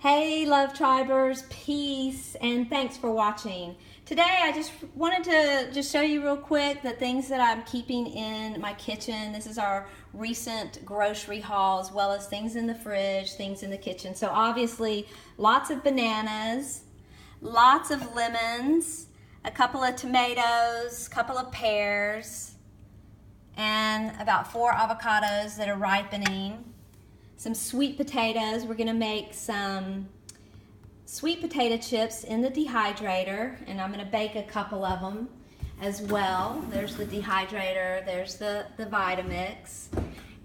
Hey Love Tribers, peace, and thanks for watching. Today I just wanted to show you real quick the things that I'm keeping in my kitchen. This is our recent grocery haul, as well as things in the fridge, things in the kitchen. So obviously lots of bananas, lots of lemons, a couple of tomatoes, a couple of pears, and about 4 avocados that are ripening. Some sweet potatoes. We're gonna make some sweet potato chips in the dehydrator, and I'm gonna bake a couple of them as well. There's the dehydrator, there's the Vitamix,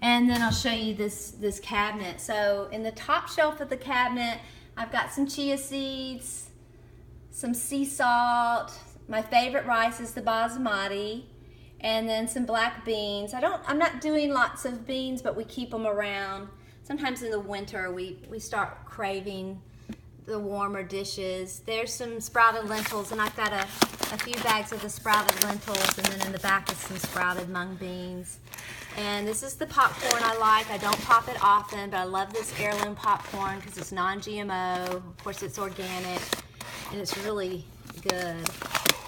and then I'll show you this cabinet. So in the top shelf of the cabinet, I've got some chia seeds, some sea salt, my favorite rice is the basmati, and then some black beans. I'm not doing lots of beans, but we keep them around. Sometimes in the winter we start craving the warmer dishes. There's some sprouted lentils, and I've got a few bags of the sprouted lentils, and then in the back is some sprouted mung beans. And this is the popcorn I like. I don't pop it often, but I love this heirloom popcorn because it's non-GMO. Of course, it's organic, and it's really good.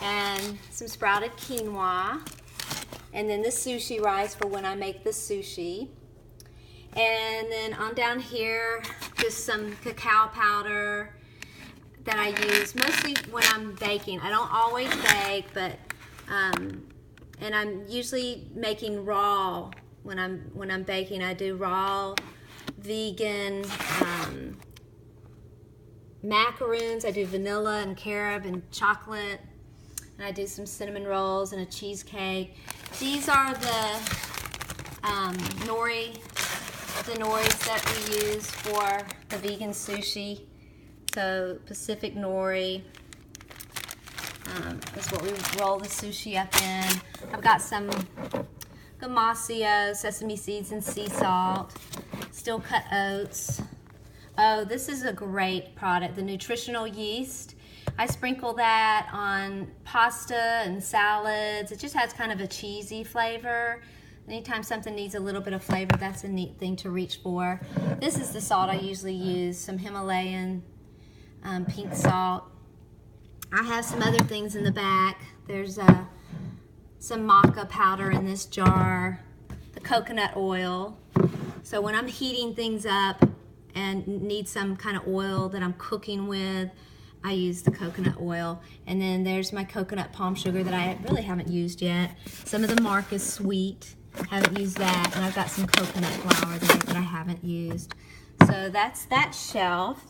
And some sprouted quinoa, and then the sushi rice for when I make the sushi. And then on down here, just some cacao powder that I use mostly when I'm baking. I don't always bake, but and I'm usually making raw when I'm baking. I do raw vegan macaroons. I do vanilla and carob and chocolate, and I do some cinnamon rolls and a cheesecake. These are the noris that we use for the vegan sushi. So Pacific nori is what we roll the sushi up in. I've got some gamasio, sesame seeds and sea salt, steel cut oats. Oh, this is a great product, the nutritional yeast. I sprinkle that on pasta and salads. It just has kind of a cheesy flavor. Anytime something needs a little bit of flavor, that's a neat thing to reach for. This is the salt I usually use, some Himalayan pink salt. I have some other things in the back. There's some maca powder in this jar, the coconut oil. So when I'm heating things up and need some kind of oil that I'm cooking with, I use the coconut oil. And then there's my coconut palm sugar that I really haven't used yet. Some of the Marcus sweet. Haven't used that, and I've got some coconut flour there that I haven't used. So that's that shelf.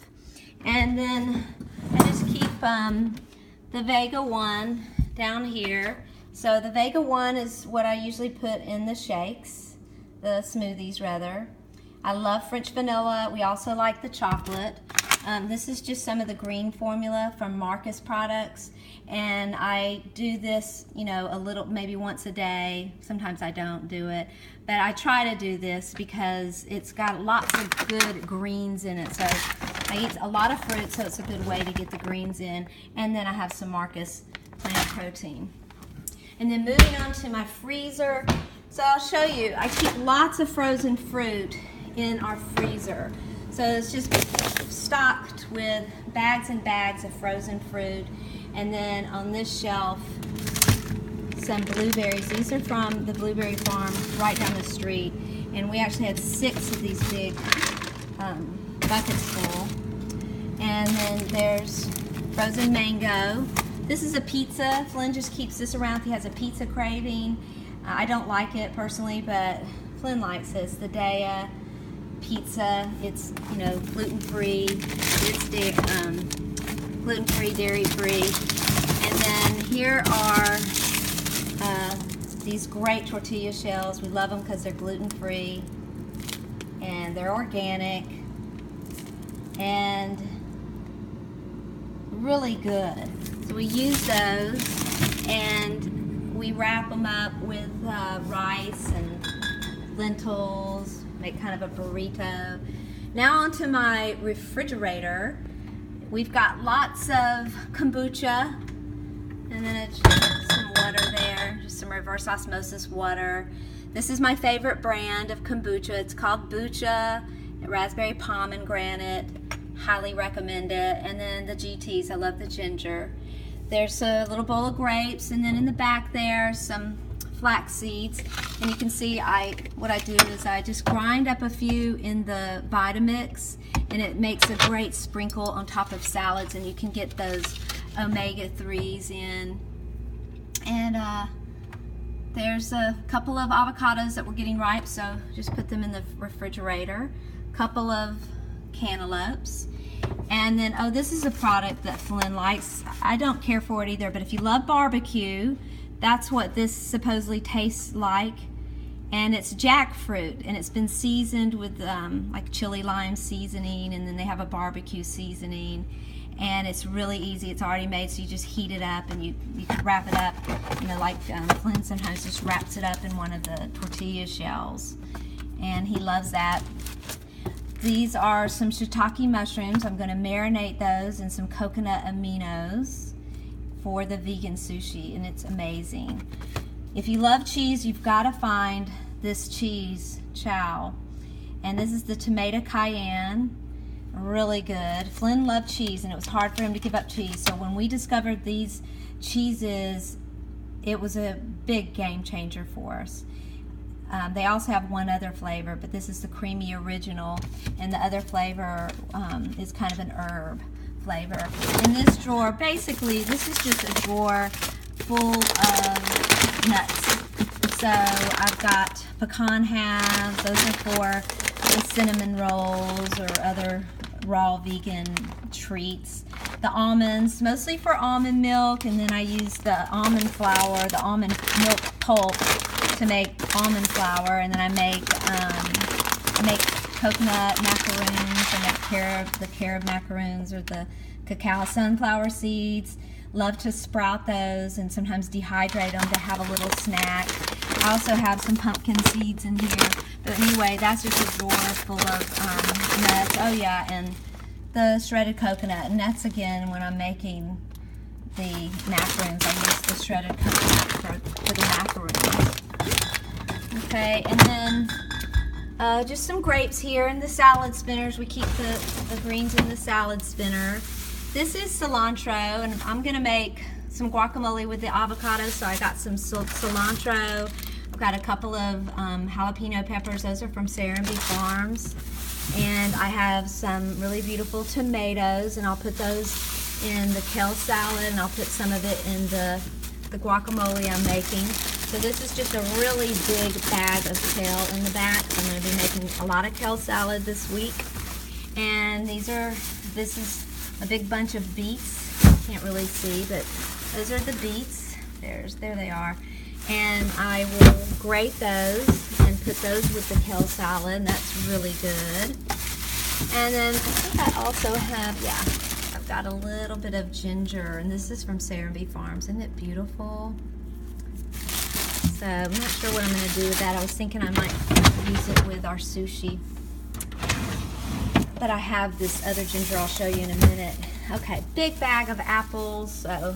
And then I just keep the Vega 1 down here. So the Vega 1 is what I usually put in the shakes, the smoothies rather. I love French vanilla. We also like the chocolate. This is just some of the green formula from Marcus products, and I do this, you know, a little, maybe once a day. Sometimes I don't do it, but I try to do this because it's got lots of good greens in it. So I eat a lot of fruit, so it's a good way to get the greens in. And then I have some Marcus plant protein. And then moving on to my freezer. So I'll show you, I keep lots of frozen fruit in our freezer. So it's just stocked with bags and bags of frozen fruit. And then on this shelf, some blueberries. These are from the blueberry farm right down the street. And we actually had 6 of these big buckets full. And then there's frozen mango. This is a pizza. Flynn just keeps this around. He has a pizza craving. I don't like it personally, but Flynn likes it. It's the Daiya pizza. It's, you know, gluten-free. It's gluten-free, dairy-free. And then here are these great tortilla shells. We love them because they're gluten-free and they're organic and really good. So we use those and we wrap them up with rice and lentils, make kind of a burrito. Now onto my refrigerator. We've got lots of kombucha, and then it's just some water there, just some reverse osmosis water. This is my favorite brand of kombucha. It's called Bucha, raspberry pomegranate. highly recommend it. And then the GTs, I love the ginger. There's a little bowl of grapes, and then in the back there, some flax seeds. And you can see what I do is I just grind up a few in the Vitamix, and it makes a great sprinkle on top of salads, and you can get those omega-3s in. And there's a couple of avocados that were getting ripe, so just put them in the refrigerator. Couple of cantaloupes. And then, oh, this is a product that Flynn likes. I don't care for it either, but if you love barbecue, that's what this supposedly tastes like. And it's jackfruit, and it's been seasoned with like chili lime seasoning, and then they have a barbecue seasoning. And it's really easy. It's already made, so you just heat it up, and you can wrap it up. You know, like Flynn sometimes just wraps it up in one of the tortilla shells, and he loves that. These are some shiitake mushrooms. I'm going to marinate those in some coconut aminos for the vegan sushi, and it's amazing. If you love cheese, you've got to find this cheese chow, and this is the tomato cayenne. Really good. Flynn loved cheese, and it was hard for him to give up cheese, so when we discovered these cheeses, it was a big game changer for us. They also have one other flavor, but this is the creamy original, and the other flavor is kind of an herb flavor. In this drawer, basically, this is just a drawer full of nuts. So I've got pecan halves. Those are for the cinnamon rolls or other raw vegan treats. The almonds, mostly for almond milk, and then I use the almond flour, the almond milk pulp to make almond flour, and then I make coconut macaroons. I make the carob macaroons, or the cacao sunflower seeds. Love to sprout those and sometimes dehydrate them to have a little snack. I also have some pumpkin seeds in here. But anyway, that's just a drawer full of nuts. Oh yeah, and the shredded coconut. And that's again when I'm making the macaroons. I use the shredded coconut for the macaroons. Okay, and then just some grapes here in the salad spinners. We keep the greens in the salad spinner. This is cilantro, and I'm going to make some guacamole with the avocado, so I got some cilantro. I've got a couple of jalapeno peppers. Those are from Serenbe Farms. And I have some really beautiful tomatoes, and I'll put those in the kale salad, and I'll put some of it in the guacamole I'm making. So this is just a really big bag of kale in the back. I'm going to be making a lot of kale salad this week. And this is a big bunch of beets. Can't really see, but those are the beets. There they are. And I will grate those and put those with the kale salad, and that's really good. And then I think I also have, yeah, I've got a little bit of ginger, and this is from Serenbe Farms. Isn't it beautiful? So I'm not sure what I'm going to do with that. I was thinking I might use it with our sushi. But I have this other ginger I'll show you in a minute. Okay, big bag of apples. So,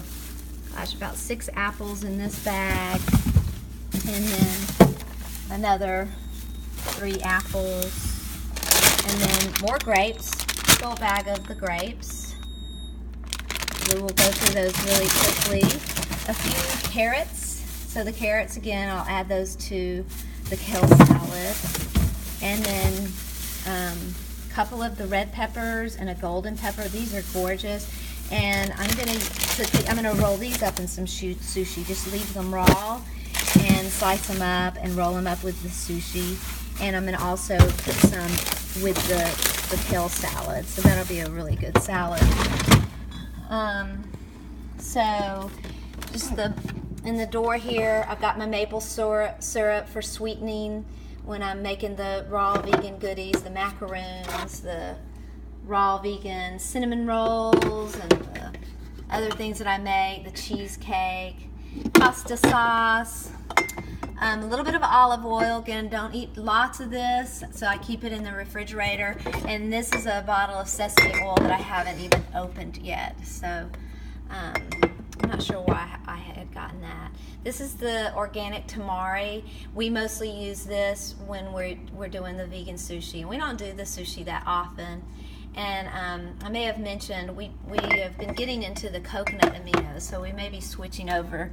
gosh, about 6 apples in this bag. And then another 3 apples. And then more grapes. Full bag of the grapes. We will go through those really quickly. A few carrots. So the carrots, again, I'll add those to the kale salad. And then a couple of the red peppers and a golden pepper. These are gorgeous. And I'm gonna roll these up in some sushi. Just leave them raw and slice them up and roll them up with the sushi. And I'm gonna also put some with the kale salad. So that'll be a really good salad. So just in the door here, I've got my maple syrup for sweetening when I'm making the raw vegan goodies, the macaroons, the raw vegan cinnamon rolls, and the other things that I make, the cheesecake, pasta sauce, a little bit of olive oil. Again, don't eat lots of this, so I keep it in the refrigerator. And this is a bottle of sesame oil that I haven't even opened yet, so I'm not sure why I had gotten that. This is the organic tamari. We mostly use this when we're doing the vegan sushi, and we don't do the sushi that often. And I may have mentioned we have been getting into the coconut aminos, so we may be switching over,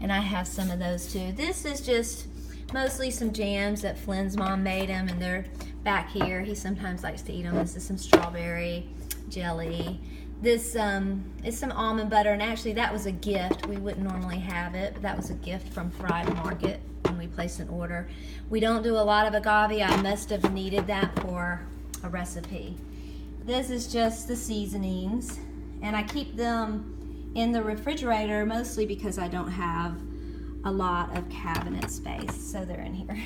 and I have some of those too. This is just mostly some jams that Flynn's mom made him, and they're back here. He sometimes likes to eat them. This is some strawberry jelly. This is some almond butter, and actually that was a gift. We wouldn't normally have it, but that was a gift from Thrive Market when we placed an order. We don't do a lot of agave. I must have needed that for a recipe. This is just the seasonings, and I keep them in the refrigerator mostly because I don't have a lot of cabinet space, so they're in here.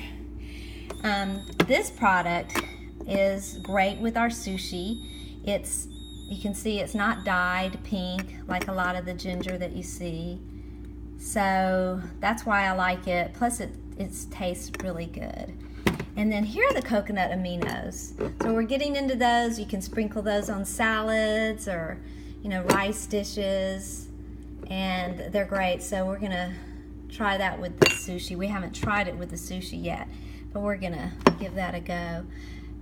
This product is great with our sushi. You can see it's not dyed pink like a lot of the ginger that you see, so that's why I like it. Plus it tastes really good. And then here are the coconut aminos. So we're getting into those. You can sprinkle those on salads or, you know, rice dishes, and they're great. So we're gonna try that with the sushi. We haven't tried it with the sushi yet, but we're gonna give that a go.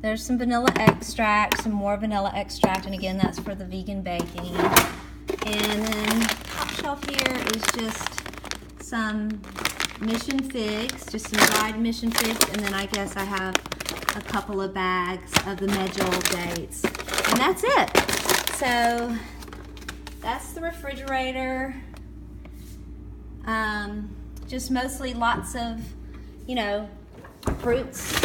There's some vanilla extract, some more vanilla extract, and again, that's for the vegan baking. And then top shelf here is just some mission figs, just some dried mission figs, and then I guess I have a couple of bags of the medjool dates. And that's it. So that's the refrigerator. Just mostly lots of, you know, fruits.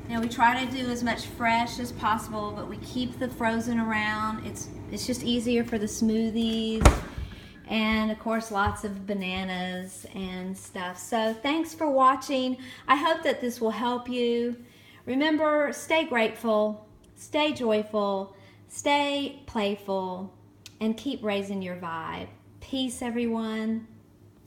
You know, we try to do as much fresh as possible, but we keep the frozen around. It's just easier for the smoothies. And of course, lots of bananas and stuff. So thanks for watching. I hope that this will help you. Remember, stay grateful, stay joyful, stay playful, and keep raising your vibe. Peace, everyone.